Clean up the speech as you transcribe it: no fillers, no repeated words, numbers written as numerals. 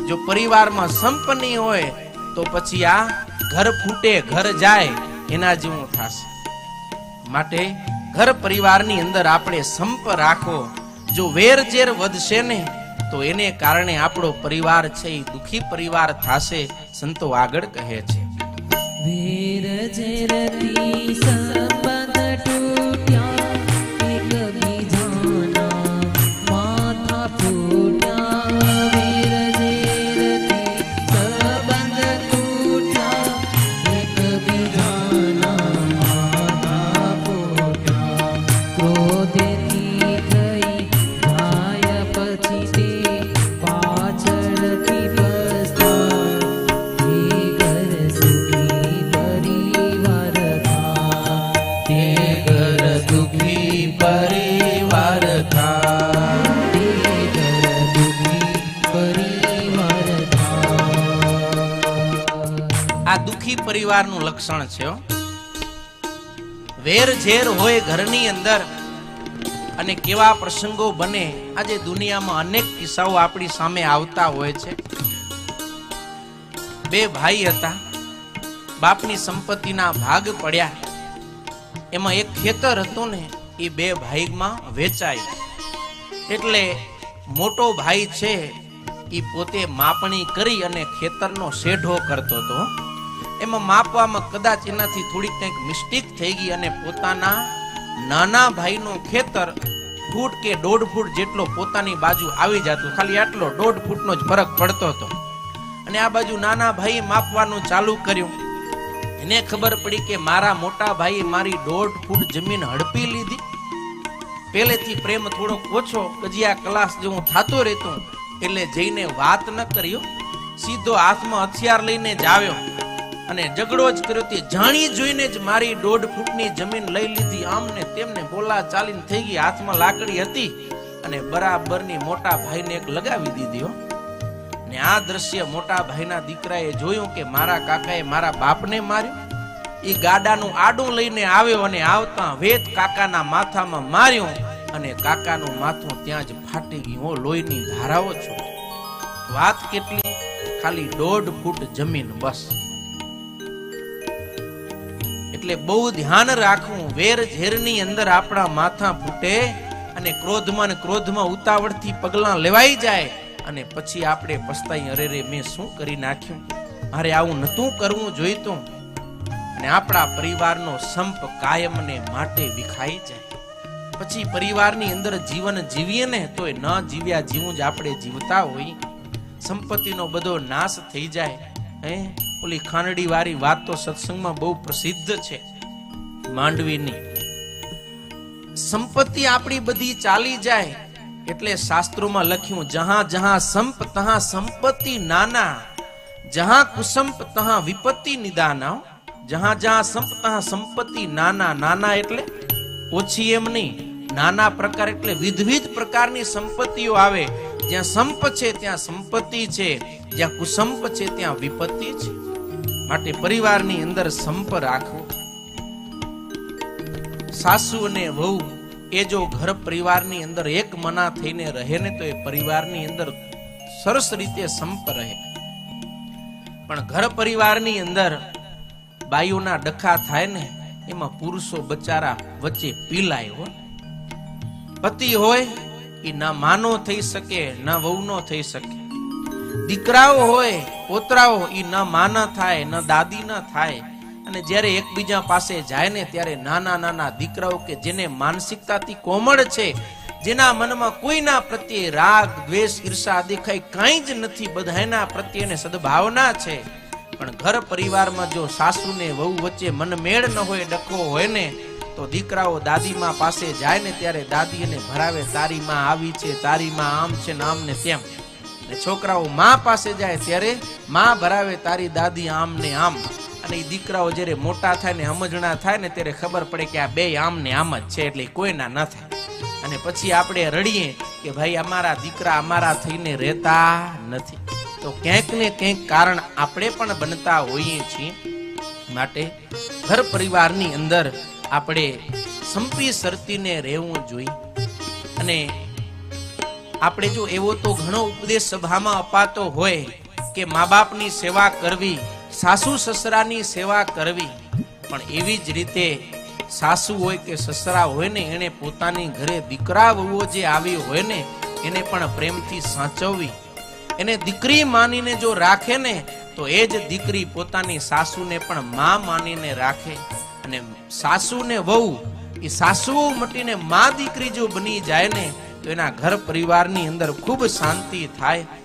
જો પરિવારમાં સંપ નહીં હોય તો પછી આ ઘર ફૂટે ઘર જાય એના જેવું થશે. માટે ઘર પરિવારની અંદર આપણે સંપ રાખો. જો વેર ઝેર વધશે ને તો એને કારણે આપણો પરિવાર છે એ દુખી પરિવાર થશે. સંતો આગળ કહે છે, વેર ઝેરથી સંબંધ તૂટ્યા, એકબીજાના માથા ફૂટ્યા. વેર ઝેરથી સંબંધ તૂટ્યા, એકબીજાના માથા ફૂટ્યા. ક્રોધેથી થઈ જાય પછી તે પાછળથી પરિવારનું લક્ષણ છે. વેર ઝેર હોય ઘરની અંદર અને કેવા પ્રસંગો બને. આજે દુનિયામાં અનેક કિસ્સાઓ આપણી સામે આવતા હોય છે. બે ભાઈ હતા, બાપની સંપત્તિના ભાગ પડ્યા. એમાં એક ખેતર હતું ને એ બે ભાઈમાં વેચાય. એટલે મોટો ભાઈ છે એ પોતે માપણી કરી અને ખેતરનો શેઢો કરતો હતો. એમાં માપવામાં કદાચ એનાથી થોડી કંઈક મિસ્ટેક થઈ ગઈ અને પોતાના નાના ભાઈનું ખેતર ફૂટ કે 1.5 ફૂટ જેટલો પોતાની બાજુ આવી જતું. ખાલી આટલો 1.5 ફૂટનો જ ફરક પડતો હતો. અને આ બાજુ નાના ભાઈએ માપવાનું ચાલુ કર્યું. એને ખબર પડી કે મારા મોટા ભાઈએ મારી 1.5 ફૂટ જમીન હડપી લીધી. પહેલેથી પ્રેમ થોડો ઓછો, કજિયા ક્લાસ જેવું થતું રહેતું, એટલે જઈને વાત ન કર્યો, સીધો હાથમાં હથિયાર લઈને જ આવ્યો અને ઝઘડો જ કર્યો. તે જાણી જોઈને જ મારી 1.5 ફૂટની જમીન લઈ લીધી. આમ ને તેમને બોલા ચાલીને થઈ ગઈ. હાથમાં લાકડી હતી અને બરાબરની મોટા ભાઈને એક લગાવી દીધી. ને આ દ્રશ્ય મોટા ભાઈના દીકરાએ જોયું કે મારા કાકાએ મારા બાપને માર્યો. એ ગાડાનું આડું લઈને આવ્યો અને આવતા વેત કાકાના માથામાં માર્યું અને કાકાનું માથું ત્યાં જ ફાટી ગયું. લોહીની ધારાઓ છો. વાત કેટલી? ખાલી 1.5 ફૂટ જમીન, બસ. એટલે બહુ ધ્યાન રાખવું. વેર ઝેરની અંદર આપણા માથા ફૂટે અને ક્રોધમાં ઉતાવળથી પગલાં લેવાઈ જાય અને પછી આપણે પસ્તાઈ, અરે રે મેં શું કરી નાખ્યું, મારે આવું નતું કરવું જોઈતું. અને આપણા પરિવારનો સંપ કાયમને માટે વિખાઈ જાય. પછી પરિવારની અંદર જીવન જીવીએ ને તો ન જીવ્યા જીવું જ આપણે જીવતા હોય. સંપત્તિનો બધો નાશ થઈ જાય. ઓલી ખાંડડી વાળી વાત તો સત્સંગમાં બહુ પ્રસિદ્ધ છે, માંડવીની. સંપત્તિ આપણી બધી ચાલી જાય એટલે શાસ્ત્રોમાં લખ્યું, જહાં જહાં સંપ તહાં સંપત્તિ નાના, જહાં કુસંપ તહાં વિપત્તિ નિદાના. જહાં જહાં સંપ તહાં સંપત્તિ નાના. નાના એટલે ઓછી એમ નહીં, નાના પ્રકાર એટલે વિવિધ પ્રકારની સંપત્તિઓ આવે. જ્યાં સંપ છે ત્યાં સંપત્તિ છે, જ્યાં કુસંપ છે ત્યાં વિપત્તિ છે. માટે પરિવારની અંદર સંપ રાખવો. સાસુ અને વહુ એ જો ઘર પરિવારની અંદર એક મના થઈને રહે ને તો એ પરિવારની અંદર સરસ રીતે સંપ રહે. પણ ઘર પરિવારની અંદર બાઈઓના ડખા થાય ને એમાં પુરુષો બચારા વચ્ચે પીલાય. પતિ હોય એ ના માનો થઈ શકે, ના વહુનો થઈ શકે. દીકરાઓ હોય, પોતરાઓ, એ ન માના થાય, ન દાદી ન થાય. અને જ્યારે એકબીજા પાસે જાય ને ત્યારે નાના નાના દીકરાઓ કે જેને માનસિકતાથી કોમળ છે, જેના મનમાં કોઈના પ્રત્યે રાગ, દ્વેષ, ઈર્ષા આદિ કાંઈ જ નથી, બધાના પ્રત્યેને સદભાવના છે. પણ ઘર પરિવારમાં જો સાસુ ને વહુ વચ્ચે મનમેળ ન હોય, ડખો હોય ને તો દીકરાઓ દાદીમાં પાસે જાય ને ત્યારે દાદી એને ભરાવે, તારી માં આવી છે, તારી માં આમ છે ને આમ ને તેમ. ને છોકરાઓ માં પાસે જાય ત્યારે માં ભરાવે, તારી દાદી આમ ને આમ. અને એ દીકરાઓ જ્યારે મોટા થાય ને સમજણા થાય ને ત્યારે ખબર પડે કે આ બે આમ ને આમ જ છે, એટલે કોઈના ન થાય. અને પછી આપણે રડીએ કે ભાઈ અમારા દીકરા અમારા થઈને રહેતા નથી. તો ક્યાંક ને ક્યાંક કારણ આપણે પણ બનતા હોઈએ છીએ. માટે ઘર પરિવારની અંદર આપણે સંપી સરતીને રહેવું જોઈએ. અને આપણે જો એવો તો ઘણો ઉપદેશ સભામાં અપાતો હોય કે મા બાપની સેવા કરવી, સાસુ સસરાની સેવા કરવી, પણ એવી જ રીતે સાસુ હોય કે સસરા હોય ને એને પોતાની ઘરે દીકરા વહુઓ જે આવી હોય ને એને પણ પ્રેમથી સાચવવી, એને દીકરી માનીને જો રાખે ને તો એ જ દીકરી પોતાની સાસુને પણ માં માનીને રાખે. અને સાસુ ને વહુ એ સાસુ મટીને માં દીકરી જો બની જાય ને તો એના ઘર પરિવારની અંદર ખૂબ શાંતિ થાય.